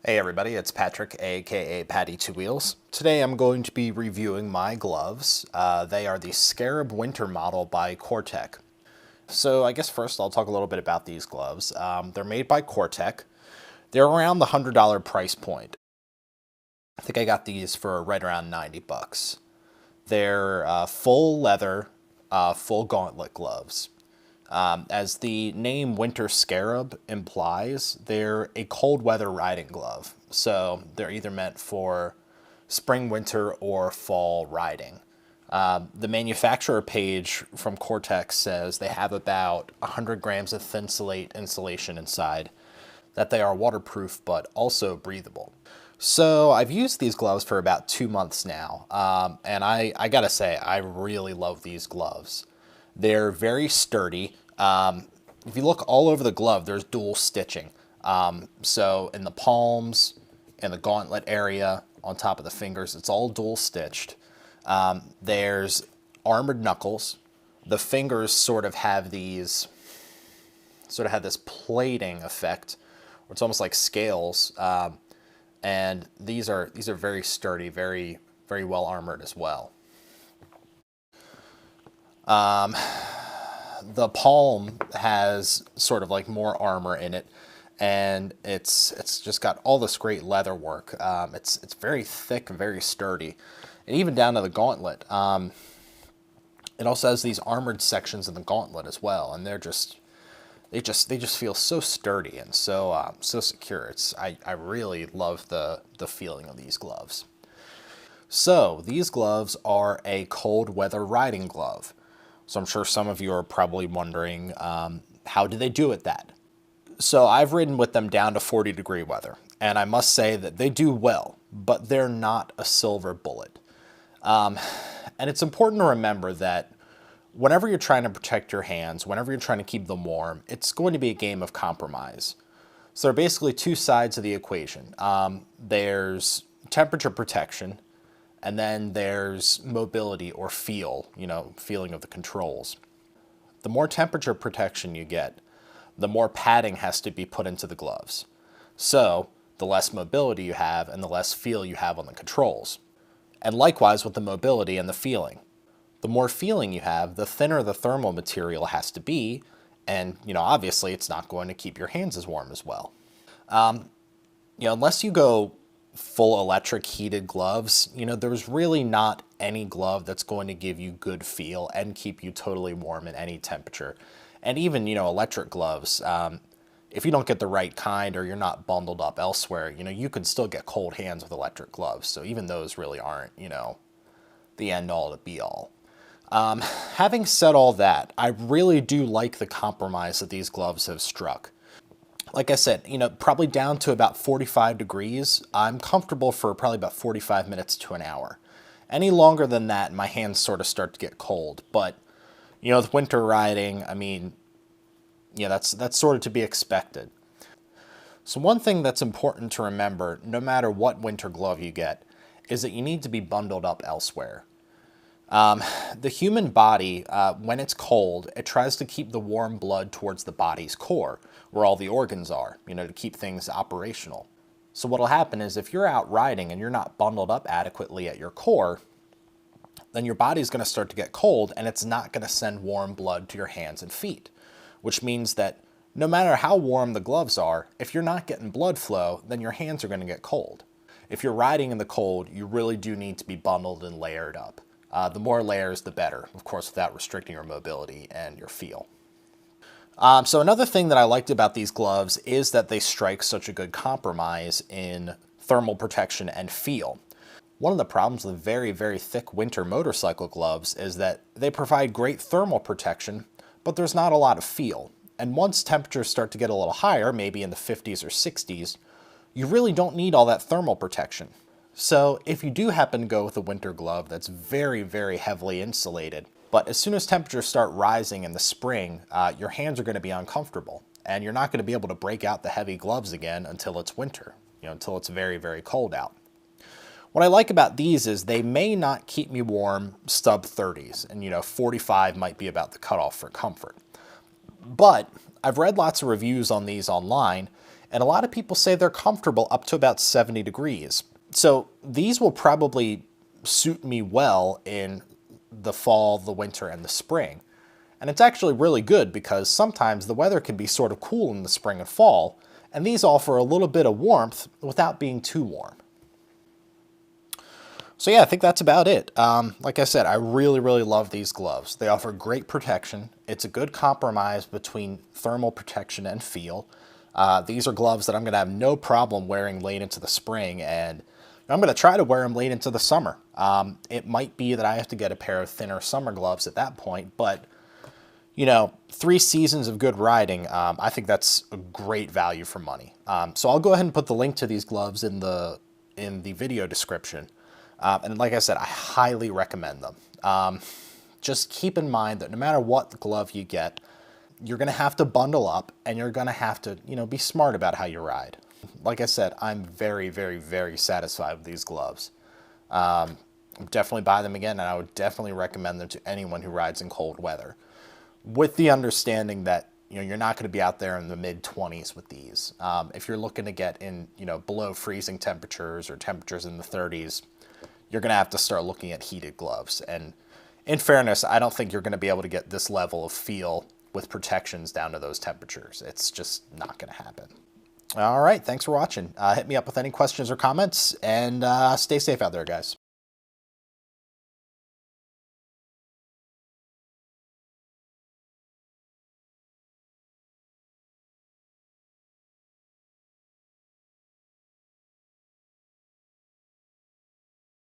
Hey everybody, it's Patrick, aka Patty Two Wheels. Today I'm going to be reviewing my gloves. They are the Scarab Winter model by Cortech. So I guess first I'll talk a little bit about these gloves. They're made by Cortech. They're around the $100 price point. I think I got these for right around 90 bucks. They're full leather, full gauntlet gloves. As the name Winter Scarab implies, they're a cold weather riding glove. So they're either meant for spring, winter, or fall riding. The manufacturer page from Cortech says they have about 100 grams of thin slate insulation inside, that they are waterproof but also breathable. So I've used these gloves for about 2 months now, and I gotta say, I really love these gloves. They're very sturdy. If you look all over the glove, there's dual stitching. So in the palms, in the gauntlet area, on top of the fingers, it's all dual stitched. There's armored knuckles. The fingers sort of have this plating effect, where it's almost like scales. And these are very sturdy, very, very well armored as well. The palm has sort of like more armor in it, and it's just got all this great leather work. It's very thick and very sturdy, and even down to the gauntlet. It also has these armored sections in the gauntlet as well, and they just feel so sturdy and so secure. I really love the feeling of these gloves. So these gloves are a cold weather riding glove. So I'm sure some of you are probably wondering, how do they do it that? So I've ridden with them down to 40-degree weather, and I must say that they do well, but they're not a silver bullet. And it's important to remember that whenever you're trying to protect your hands, whenever you're trying to keep them warm, it's going to be a game of compromise. So there are basically two sides of the equation. There's temperature protection, and then there's mobility or feel, feeling of the controls. The more temperature protection you get, the more padding has to be put into the gloves. So the less mobility you have and the less feel you have on the controls. And likewise with the mobility and the feeling. The more feeling you have, the thinner the thermal material has to be, and obviously it's not going to keep your hands as warm as well. Unless you go full electric heated gloves, there's really not any glove that's going to give you good feel and keep you totally warm at any temperature. And even, electric gloves, if you don't get the right kind or you're not bundled up elsewhere, you can still get cold hands with electric gloves. So even those really aren't, the end all to be all. Having said all that, I really do like the compromise that these gloves have struck. Like I said, probably down to about 45 degrees, I'm comfortable for probably about 45 minutes to an hour. Any longer than that, my hands sort of start to get cold. But, with winter riding, that's sort of to be expected. So one thing that's important to remember, no matter what winter glove you get, is that you need to be bundled up elsewhere. The human body, when it's cold, it tries to keep the warm blood towards the body's core, where all the organs are, to keep things operational. So what'll happen is if you're out riding and you're not bundled up adequately at your core, then your body's going to start to get cold and it's not going to send warm blood to your hands and feet, which means that no matter how warm the gloves are, if you're not getting blood flow, then your hands are going to get cold. If you're riding in the cold, you really do need to be bundled and layered up. The more layers, the better, of course, without restricting your mobility and your feel. So another thing that I liked about these gloves is that they strike such a good compromise in thermal protection and feel. One of the problems with very, very thick winter motorcycle gloves is that they provide great thermal protection, but there's not a lot of feel. And once temperatures start to get a little higher, maybe in the 50s or 60s, you really don't need all that thermal protection. So if you do happen to go with a winter glove that's very, very heavily insulated, but as soon as temperatures start rising in the spring, your hands are going to be uncomfortable, and you're not going to be able to break out the heavy gloves again until it's winter, until it's very, very cold out. What I like about these is they may not keep me warm sub 30s, and 45 might be about the cutoff for comfort. But I've read lots of reviews on these online, And a lot of people say they're comfortable up to about 70 degrees. So these will probably suit me well in the fall, the winter, and the spring. And it's actually really good because sometimes the weather can be sort of cool in the spring and fall, and these offer a little bit of warmth without being too warm. So yeah, I think that's about it. Like I said, I really, really love these gloves. They offer great protection. It's a good compromise between thermal protection and feel. These are gloves that I'm going to have no problem wearing late into the spring, and I'm going to try to wear them late into the summer. It might be that I have to get a pair of thinner summer gloves at that point, but you know, 3 seasons of good riding, I think that's a great value for money. So I'll go ahead and put the link to these gloves in the video description. And like I said, I highly recommend them. Just keep in mind that no matter what glove you get, you're going to have to bundle up and you're going to have to, you know, be smart about how you ride. Like I said, I'm very, very, very satisfied with these gloves. Definitely buy them again, and I would definitely recommend them to anyone who rides in cold weather, with the understanding that, you know, you're not going to be out there in the mid-20s with these. If you're looking to get in, you know, below freezing temperatures or temperatures in the 30s, you're going to have to start looking at heated gloves. And in fairness, I don't think you're going to be able to get this level of feel with protections down to those temperatures. It's just not going to happen. All right, thanks for watching. Hit me up with any questions or comments, and stay safe out there, guys.